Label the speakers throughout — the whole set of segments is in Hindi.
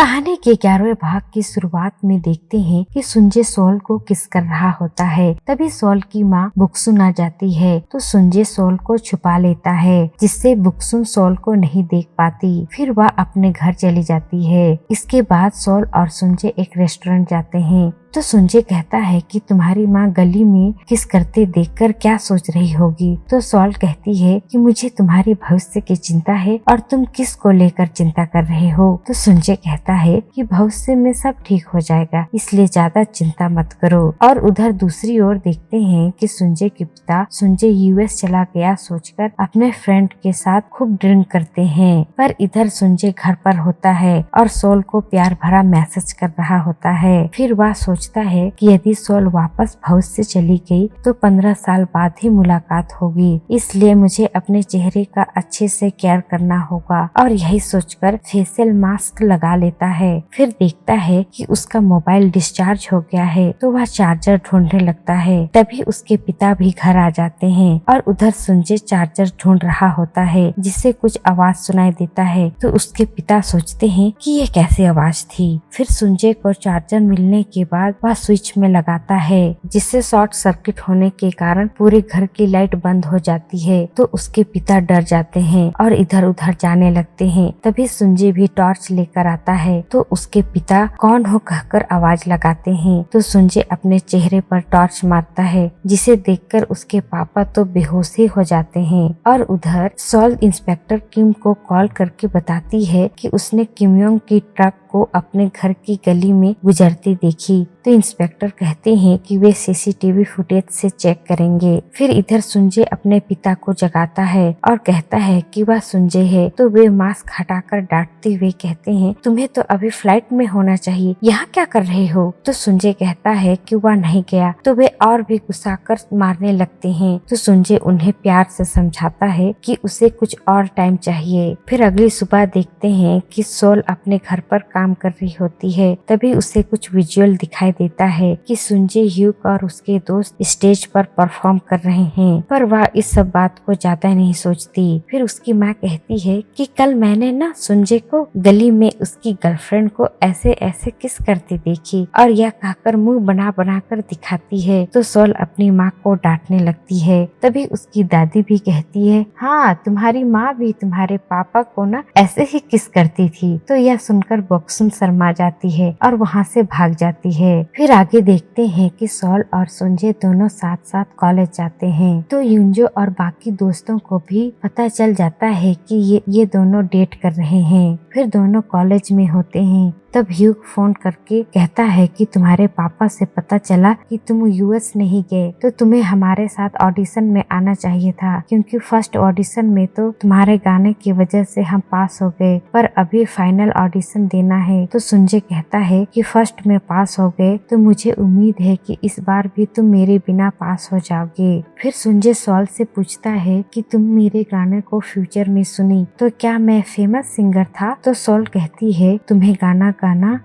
Speaker 1: कहानी के 11वें भाग की शुरुआत में देखते हैं कि सुंजे सोल को किस कर रहा होता है। तभी सोल की माँ बुक्सुन आ जाती है तो सुंजे सोल को छुपा लेता है, जिससे बुक्सुन सोल को नहीं देख पाती। फिर वह अपने घर चली जाती है। इसके बाद सोल और सुंजे एक रेस्टोरेंट जाते हैं तो सुंजे कहता है कि तुम्हारी माँ गली में किस करते देखकर क्या सोच रही होगी। तो सोल कहती है कि मुझे तुम्हारी भविष्य की चिंता है और तुम किस को लेकर चिंता कर रहे हो। तो सुंजे कहता है कि भविष्य में सब ठीक हो जाएगा, इसलिए ज्यादा चिंता मत करो। और उधर दूसरी ओर देखते हैं कि सुंजे के पिता सुंजे यूएस चला गया सोचकर अपने फ्रेंड के साथ खूब ड्रिंक करते हैं, पर इधर सुंजे घर पर होता है और सोल को प्यार भरा मैसेज कर रहा होता है। फिर वह सोचता है कि यदि सोल वापस भविष्य चली गई तो 15 साल बाद ही मुलाकात होगी, इसलिए मुझे अपने चेहरे का अच्छे से केयर करना होगा। और यही सोचकर फेशियल मास्क लगा लेता है। फिर देखता है कि उसका मोबाइल डिस्चार्ज हो गया है तो वह चार्जर ढूंढने लगता है। तभी उसके पिता भी घर आ जाते हैं और उधर सुंजे चार्जर ढूंढ रहा होता है, जिससे कुछ आवाज सुनाई देता है। तो उसके पिता सोचते हैं कि ये कैसी आवाज थी। फिर सुंजे को चार्जर मिलने के बाद वह स्विच में लगाता है, जिससे शॉर्ट सर्किट होने के कारण पूरे घर की लाइट बंद हो जाती है। तो उसके पिता डर जाते हैं और इधर उधर जाने लगते हैं। तभी सुंजे भी टॉर्च लेकर आता है तो उसके पिता कौन हो कहकर आवाज लगाते हैं। तो सुंजे अपने चेहरे पर टॉर्च मारता है, जिसे देखकर उसके पापा तो बेहोश ही हो जाते हैं। और उधर सोल इंस्पेक्टर किम को कॉल करके बताती है कि उसने किमयोंग की ट्रक को अपने घर की गली में गुजरती देखी। तो इंस्पेक्टर कहते हैं कि वे सीसीटीवी फुटेज से चेक करेंगे। फिर इधर सुंजे अपने पिता को जगाता है और कहता है कि वह सुंजे है। तो वे मास्क हटाकर डांटते हुए कहते हैं तुम्हें तो अभी फ्लाइट में होना चाहिए, यहाँ क्या कर रहे हो। तो सुंजे कहता है कि वह नहीं गया। तो वे और भी गुस्सा कर मारने लगते हैं। तो सुंजे उन्हें प्यार से समझाता है कि उसे कुछ और टाइम चाहिए। फिर अगली सुबह देखते हैं कि सोल अपने घर पर काम कर रही होती है। तभी उसे कुछ विजुअल दिखाई देता है कि सुंजे ह्यूक और उसके दोस्त स्टेज पर परफॉर्म कर रहे हैं, पर वह इस सब बात को ज्यादा नहीं सोचती। फिर उसकी माँ कहती है कि कल मैंने ना सुंजे को गली में उसकी गर्लफ्रेंड को ऐसे ऐसे किस करते देखी, और यह कहकर मुंह बना बना कर दिखाती है। तो सोल अपनी माँ को डांटने लगती है। तभी उसकी दादी भी कहती है हाँ, तुम्हारी माँ भी तुम्हारे पापा को ना ऐसे ही किस करती थी। तो यह सुनकर बॉक्सुन शर्मा जाती है और वहाँ से भाग जाती है। फिर आगे देखते हैं कि सोल और सुंजे दोनों साथ साथ कॉलेज जाते हैं। तो युंजो और बाकी दोस्तों को भी पता चल जाता है कि ये दोनों डेट कर रहे हैं। फिर दोनों कॉलेज में होते हैं। तब ह्यूग फोन करके कहता है कि तुम्हारे पापा से पता चला कि तुम यूएस नहीं गए, तो तुम्हें हमारे साथ ऑडिशन में आना चाहिए था, क्योंकि फर्स्ट ऑडिशन में तो तुम्हारे गाने की वजह से हम पास हो गए, पर अभी फाइनल ऑडिशन देना है। तो सुंजे कहता है कि फर्स्ट में पास हो गए तो मुझे उम्मीद है कि इस बार भी तुम मेरे बिना पास हो जाओगे। फिर सुंजे सोल से पूछता है कि तुम मेरे गाने को फ्यूचर में सुनी तो क्या मैं फेमस सिंगर था। तो सोल कहती है तुम्हें गाना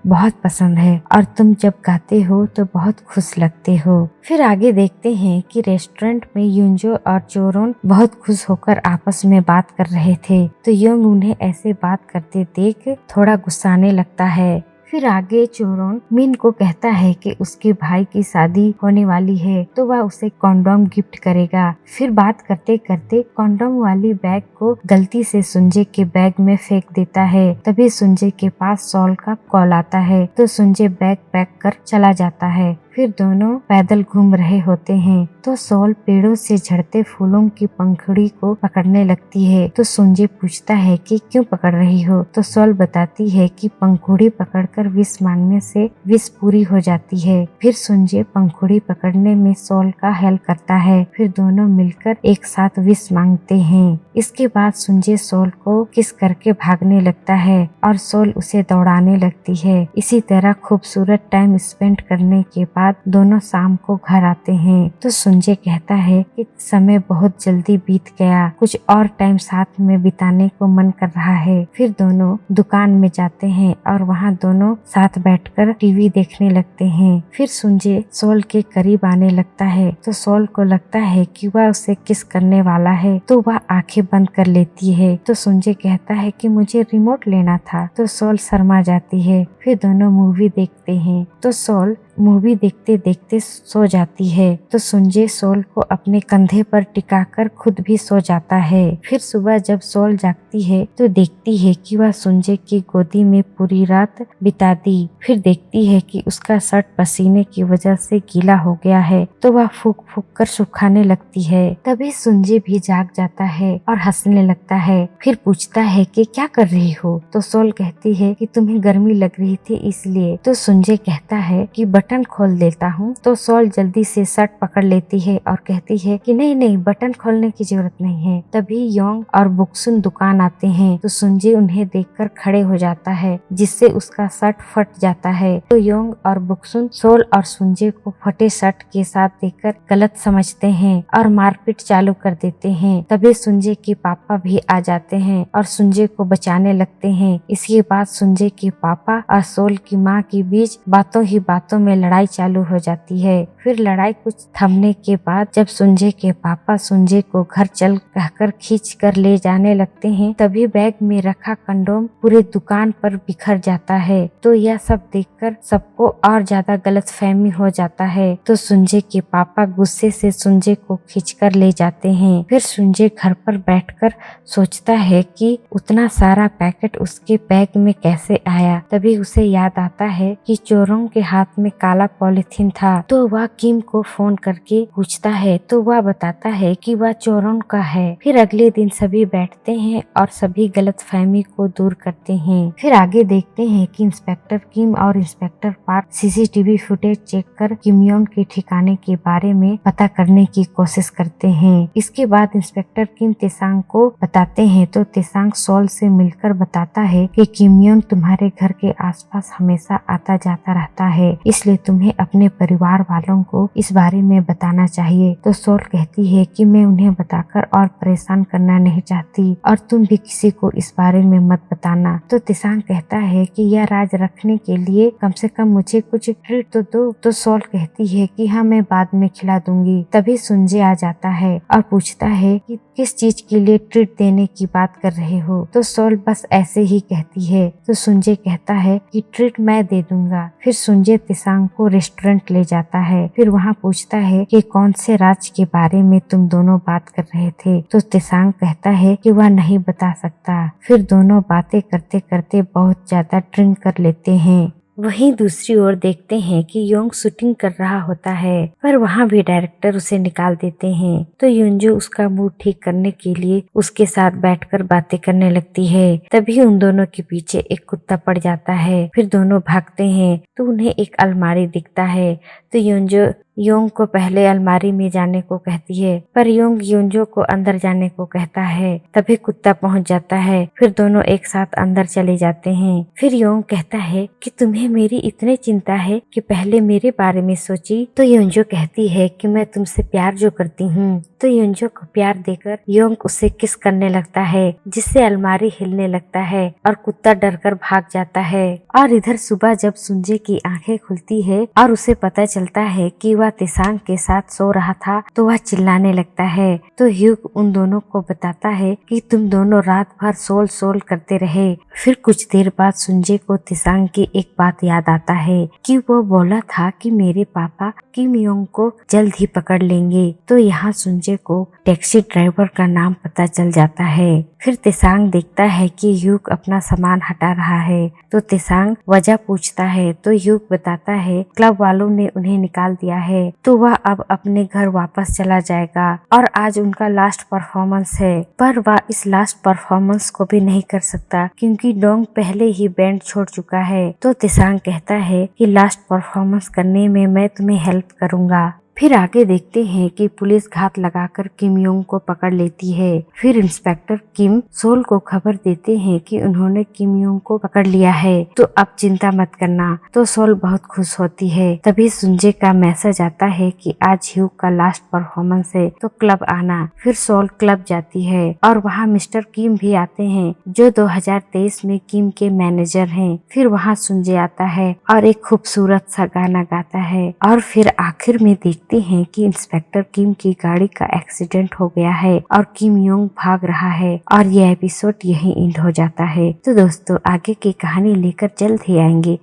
Speaker 1: बहुत पसंद है और तुम जब गाते हो तो बहुत खुश लगते हो। फिर आगे देखते हैं कि रेस्टोरेंट में युंजो और चोरोन बहुत खुश होकर आपस में बात कर रहे थे। तो योंग उन्हें ऐसे बात करते देख थोड़ा गुस्साने लगता है। फिर आगे चोरोन मिन को कहता है कि उसके भाई की शादी होने वाली है तो वह उसे कॉन्डोम गिफ्ट करेगा। फिर बात करते करते कॉन्डोम वाली बैग को गलती से सुंजे के बैग में फेंक देता है। तभी सुंजे के पास सोल का कॉल आता है तो सुंजे बैग पैक कर चला जाता है। फिर दोनों पैदल घूम रहे होते हैं तो सोल पेड़ों से झड़ते फूलों की पंखुड़ी को पकड़ने लगती है। तो सुंजे पूछता है कि क्यों पकड़ रही हो। तो सोल बताती है कि पंखुड़ी पकड़कर विष मांगने से विष पूरी हो जाती है। फिर सुंजे पंखुड़ी पकड़ने में सोल का हेल्प करता है। फिर दोनों मिलकर एक साथ विष मांगते हैं। इसके बाद सुंजे सोल को किस करके भागने लगता है और सोल उसे दौड़ाने लगती है। इसी तरह खूबसूरत टाइम स्पेंड करने के बाद बाद दोनों शाम को घर आते हैं। तो सुंजय कहता है कि समय बहुत जल्दी बीत गया, कुछ और टाइम साथ में बिताने को मन कर रहा है। फिर दोनों दुकान में जाते हैं और वहाँ दोनों साथ बैठकर टीवी देखने लगते हैं। फिर सुंजय सोल के करीब आने लगता है तो सोल को लगता है कि वह उसे किस करने वाला है, तो वह आंखें बंद कर लेती है। तो सुंजय कहता है कि मुझे रिमोट लेना था, तो सोल शर्मा जाती है। फिर दोनों मूवी देखते हैं तो सोल मूवी देखते देखते सो जाती है। तो सुंजय सोल को अपने कंधे पर टिकाकर खुद भी सो जाता है। फिर सुबह जब सोल जागती है तो देखती है कि वह सुंजय की गोदी में पूरी रात बिता दी। फिर देखती है कि उसका शर्ट पसीने की वजह से गीला हो गया है, तो वह फूक फूक कर सुखाने लगती है। तभी सुंजय भी जाग जाता है और हंसने लगता है। फिर पूछता है कि क्या कर रही हो? तो सोल कहती है कि तुम्हें गर्मी लग रही थी इसलिए। तो सुंजय कहता है कि बटन खोल देता हूँ। तो सोल जल्दी से शर्ट पकड़ लेती है और कहती है कि नहीं नहीं, बटन खोलने की जरूरत नहीं है। तभी योंग और बुक्सुन दुकान आते हैं तो सुंजय उन्हें देखकर खड़े हो जाता है, जिससे उसका शर्ट फट जाता है। तो योंग और बुक्सुन सोल और सुंजय को फटे शर्ट के साथ देखकर गलत समझते हैं और मारपीट चालू कर देते हैं। तभी सुंजय के पापा भी आ जाते हैं और सुंजय को बचाने लगते हैं। इसके बाद सुंजय के पापा और सोल की माँ के बीच बातों ही बातों में लड़ाई चालू हो जाती है। फिर लड़ाई कुछ थमने के बाद जब सुंजय के पापा सुंजय को घर चल कहकर खींच कर ले जाने लगते हैं, तभी बैग में रखा कंडोम पूरे दुकान पर बिखर जाता है। तो यह सब देखकर सबको और ज्यादा गलतफहमी हो जाता है। तो सुंजय के पापा गुस्से से सुंजय को खींचकर ले जाते हैं। फिर सुंजय घर पर बैठकर सोचता है कि उतना सारा पैकेट उसके बैग में कैसे आया। तभी उसे याद आता है कि चोरों के हाथ में काला पॉलिथीन था। तो वह किम को फोन करके पूछता है तो वह बताता है कि वह चोरों का है। फिर अगले दिन सभी बैठते हैं और सभी गलतफहमी को दूर करते हैं। फिर आगे देखते हैं कि इंस्पेक्टर किम और inspector Park CCTV footage check कर किम योंग के ठिकाने के बारे में पता करने की कोशिश करते हैं। इसके बाद इंस्पेक्टर किम तेसांग को बताते हैं तो तेसांग सोल से मिलकर बताता है कि किम योंग तुम्हारे घर के आसपास हमेशा आता जाता रहता है, इसलिए तुम्हें अपने परिवार वालों को इस बारे में बताना चाहिए। तो सोल कहती है कि मैं उन्हें बताकर और परेशान करना नहीं चाहती और तुम भी किसी को इस बारे में मत बताना। तो तेसांग कहता है कि यह राज रखने के लिए कम से कम मुझे कुछ ट्रीट तो दो। तो सोल कहती है कि हाँ, मैं बाद में खिला दूंगी। तभी सुंजय आ जाता है और पूछता है कि किस चीज के लिए ट्रीट देने की बात कर रहे हो। तो सोल बस ऐसे ही कहती है। तो सुंजय कहता है कि ट्रीट मैं दे दूंगा। फिर सुंजय तेसांग को रेस्टोरेंट ले जाता है। फिर वहाँ पूछता है कि कौन से राज के बारे में तुम दोनों बात कर रहे थे। तो तेसांग कहता है कि वह नहीं बता सकता। फिर दोनों बातें करते करते बहुत ज्यादा ड्रिंक कर लेते हैं। वहीं दूसरी ओर देखते हैं कि योंग शूटिंग कर रहा होता है, पर वहाँ भी डायरेक्टर उसे निकाल देते हैं। तो युंजो उसका मूड ठीक करने के लिए उसके साथ बैठकर बातें करने लगती है। तभी उन दोनों के पीछे एक कुत्ता पड़ जाता है। फिर दोनों भागते हैं तो उन्हें एक अलमारी दिखता है। तो युंजो योंग को पहले अलमारी में जाने को कहती है, पर योंग युंजो को अंदर जाने को कहता है। तभी कुत्ता पहुंच जाता है। फिर दोनों एक साथ अंदर चले जाते हैं। फिर योंग कहता है कि तुम्हें मेरी इतनी चिंता है कि पहले मेरे बारे में सोची। तो युंजो कहती है कि मैं तुमसे प्यार जो करती हूँ। तो युंजो को प्यार देकर योंग उसे किस करने लगता है, जिससे अलमारी हिलने लगता है और कुत्ता डरकर भाग जाता है। और इधर सुबह जब सुंजय की आंखें खुलती है और उसे पता चलता है कि वह तेसांग के साथ सो रहा था, तो वह चिल्लाने लगता है। तो ह्यूग उन दोनों को बताता है कि तुम दोनों रात भर सोल सोल करते रहे। फिर कुछ देर बाद सुंजय को तेसांग की एक बात याद आता है कि वो बोला था कि मेरे पापा किम योंग को जल्द ही पकड़ लेंगे। तो यहाँ सुंजय को टैक्सी ड्राइवर का नाम पता चल जाता है। फिर तेसांग देखता है कि ह्यूग अपना सामान हटा रहा है। तो तेसांग वजह पूछता है तो ह्यूग बताता है क्लब वालों ने उन्हें निकाल दिया है, तो वह अब अपने घर वापस चला जाएगा और आज उनका लास्ट परफॉर्मेंस है। पर वह इस लास्ट परफॉर्मेंस को भी नहीं कर सकता क्योंकि डोंग पहले ही बैंड छोड़ चुका है। तो तेसांग कहता है कि लास्ट परफॉर्मेंस करने में मैं तुम्हें हेल्प करूंगा। फिर आगे देखते हैं कि पुलिस घात लगाकर किम योंग को पकड़ लेती है। फिर इंस्पेक्टर किम सोल को खबर देते हैं कि उन्होंने किम योंग को पकड़ लिया है, तो अब चिंता मत करना। तो सोल बहुत खुश होती है। तभी सुंजे का मैसेज आता है कि आज ह्यू का लास्ट परफॉर्मेंस है, तो क्लब आना। फिर सोल क्लब जाती है और वहाँ मिस्टर किम भी आते हैं, जो 2023 में किम के मैनेजर हैं। फिर वहाँ सुंजे आता है और एक खूबसूरत सा गाना गाता है। और फिर आखिर में देखते हैं कि इंस्पेक्टर किम की गाड़ी का एक्सीडेंट हो गया है और किम योंग भाग रहा है, और यह एपिसोड यहीं एंड हो जाता है। तो दोस्तों, आगे की कहानी लेकर जल्द ही आएंगे।